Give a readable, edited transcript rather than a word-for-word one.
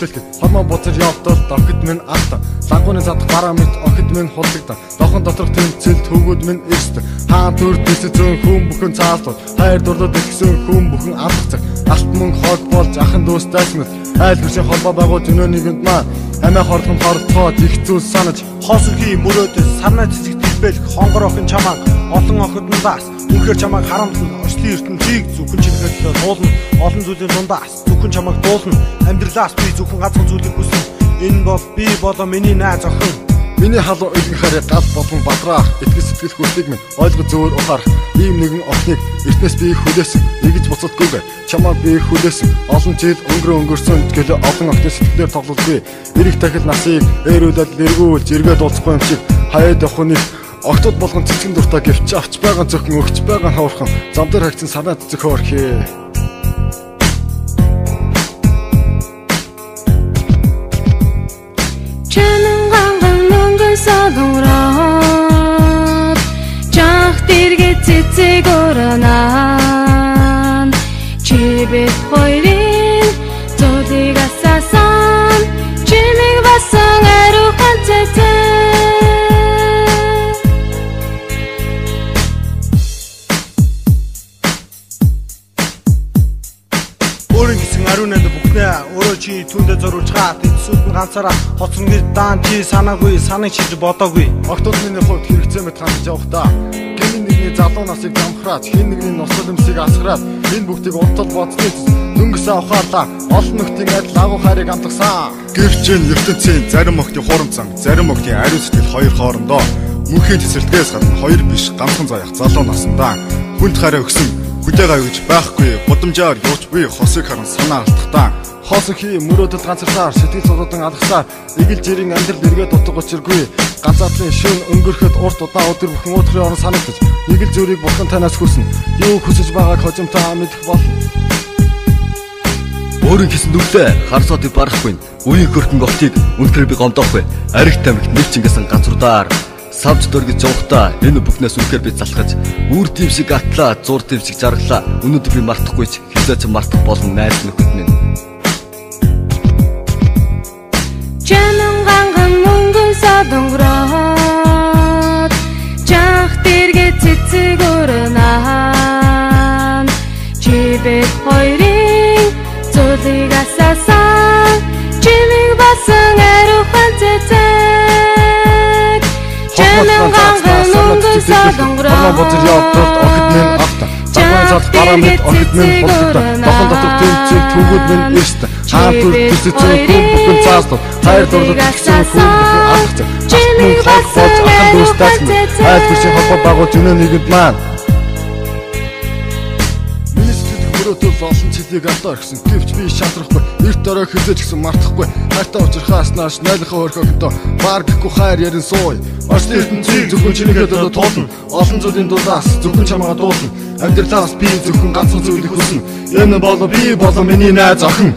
бэлтгэл хормон бузар явдал охид минь алта лагууны задах бараа мэт охид минь хулдагдан дохон доторх тэмцэл төгөөд минь эрсдэг хаан төр дэсцэн хүн бүхэн цаалтууд хайр дурлал дэлгсэн хүн бүхэн алхацаг алт мөн хог болж ахын дүүстэйс мэт айл бүршийн холбоо байгуул өнөө нэгэнд маань амиа хорлон хорцоод их зүйл санаж хоосонхий мөрөөдөс сарнаа цэцэг дэлбэлэх хонгор охин чамааг олон охиднаас үнэхээр чамааг харамтлан орчлын ертөнцийг зөвхөн чинэхэд дуулна олон зүйлийн дундаас зөвхөн чамааг дуулна амьдралаас би зөвхөн ганцхан зүйлийг хүснэ энэ бол би болоо миний найз охин миний халуун өлгөхөөр гал болгон бадраах итгэл сэтгэл хүслийг минь ойлгож зөөр ухаарах ийм нэгэн охиныг эртнээс би хүлээсэн нэгж буцалтгүйгээр чамаа би хүлээсэн олон жил өнгөрсөн гэлээ олон охины сэтгэлээр тоглолгүй эрэг дахил насыг ээрүүлэл эргүүлж эргээд уулзахгүй юм шиг хаяад явах нэг октод болгон цэцгэн дуртай гэвч авч байгаа зөвхөн өгч байгаа хаврхан зам дээр хагцсан санаа цэцэг хоорхээ Садураад жах дэргэ цэцэг өрнөн чи бид хоёрын зодыг асаасан чимиг басан арухан цэцэг өөрийн гисэн аруунанд бүхнээ өөрөө чи түндэ зориулж гаад эцсүүд нь ганцаараа хоцсон гэж даан чи санаагүй саныг чиж бодоогүй октод миний хувьд хэрэгцээ мэт хандж явах та гинэн нэгний залуу насыг замхраад хин нэгний нусал өмсийг асгараад энэ бүгдийг унтал бодсныг дөнгөс авахаалаа олон нөхдийн адил агуу хайрыг амтгсан гэвч энэ ертөнцийн зарим охидын хурамцан зарим охидын ариун сэтгэл хоёр хоорондоо мөнхийн тесрэлтгээс гадна хоёр биш ганцхан заяах залуу насандаа хүнд хараа өгсөн хүлээгаа гэж байхгүй гудамжаар юуч буй хосыг харан санаа алдахтаа хоосонхий мөрөөдөл ганцарлаар сэтгэл зовлон алгасаар эгэл жирийн амьдрал эргээд утга учиргүй ганцаатлын шөн өнгөрөхөд урт удаа өдөр бүхэн уутрын орон санагдаж нэг л зүрийг бурхан танаас хүснэ юу хүсэж байгааг хожимтаа мэдэх болно өөрийн хийсэн нүглээ харсуудыг барахгүй үеийн хөрхөн голтыг үнэхээр би гомдоохгүй аригт амигт нэг чингэсэн газруудаар савж дөргиж явахдаа энэ бүхнээс үнэхээр би залхаж үр тийм шиг атлаа зур тийм шиг жаргалаа өнөөдөр би мартахгүй ч хизээч мартах болно найз нөхөд минь Чанан ганган мөнгөн садураад жах дэргэ цэцэг өрнөн чи бид хоёрын зодыг асаасан чимиг басан арухан цэцэг Чанан ганган мөнгөн садураад бузар явдал охид минь алта лагууны задах бараа мэт охид минь хулдагдан дохон доторх тэмцэл төгөөд минь эрсдэг хаан төр дэсцэн хүн бүхэн цаалтууд хайр дурлал дэлгсэн хүн бүхэн алхацаг алт мөн хог болж ахын дүүстэйс мэт айл бүршийн холбоо байгуул өнөө нэгэнд маань мөрөөдөл олон цэлийг алдаа орхисон гэвч би шатрахгүй эрт орой хизээж гисэн мартахгүй хайртай уучрахаас нааш найлахаа өрхөхдөө баар гэхгүй хайр ярин сууй орчлын ертөнцийг зөвхөн чинийхэд туулна олон зүйлийн дулаас зөвхөн чамаа дуулна амьдралаас би зөвхөн ганцхан зүйлийг хүснэ энэ бол би болон миний найз охин